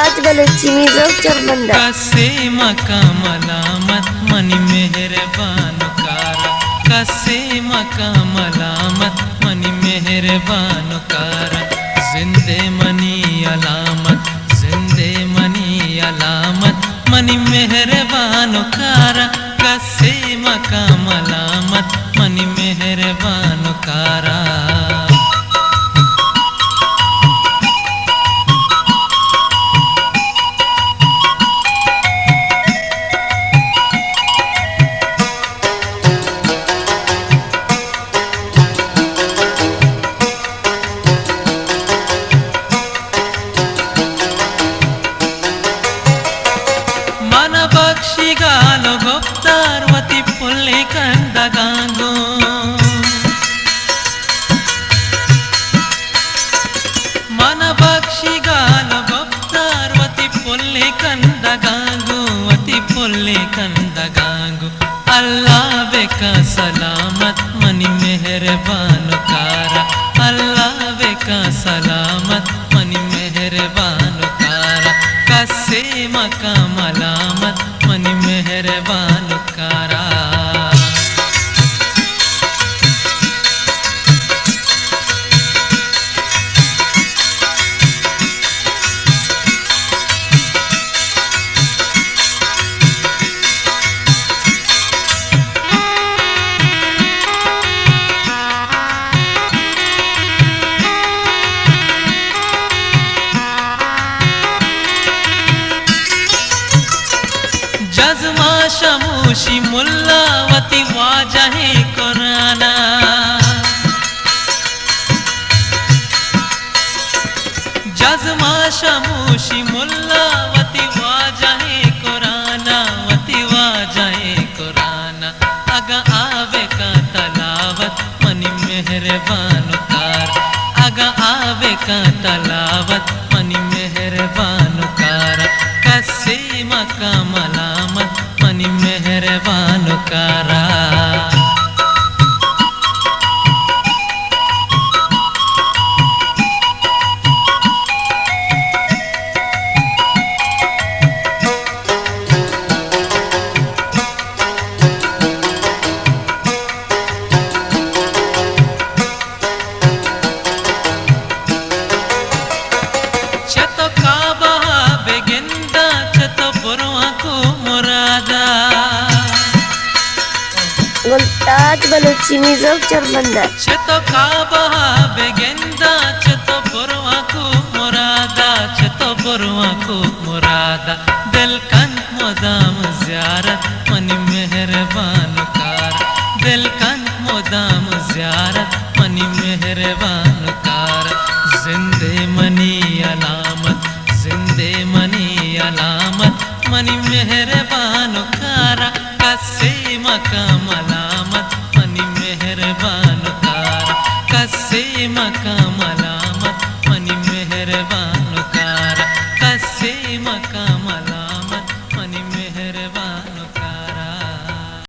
मुमताज बलूची मिजो चरबंदा कसे मका मलामत मनी मेहरबान कारा कसे मका मलामत मनी मेहरबान कारा जिंदे मनी अलामत जिंदे मनी अलामत मनी मेहरबान कारा कसे मका मलामत मनी मेहरबान कारा बक्षिगालो गोप्तारवती पुल्ले कंदगांगो मन बक्षिगालो गोप्तारवती पुल्ले कंदगांगो वती पुल्ले कंदगांगो अल्लाह बेका सलामत मनी मेहरबान कारा अल्लाह बेका सलामत मनी मेहरबान कारा कसे मका मलामत मनी मेहरबान कारा जज़्मा शमूशी मुल्लावती वाजहे कुराना जज़्मा शमूशी मुल्लावती वाजहे कुराना वती वाजहे कुराना अगा आवे का तलावत मनी मेहरबान कार अगा आवे का तलावत मनी मेहरबान कार कसे मका मलामत मनी मेहरबान कारा चतो काबा बेगिंदा चतो बुरवा को मुरादा मुमताज बलूची मिजो चरबंदा चतो काबा बेगिंदा चतो बुरवा को मुरादा चतो बुरवा को मुरादा दिल कंद मुदाम ज़ियारत मनी मेहरबान कारा दिल कंद मुदाम ज़ियारत मनी मेहरबान कारा जिंदे मनी अलामत जिंदे मनी अलामत मनी मेहरबान कारा कसे मका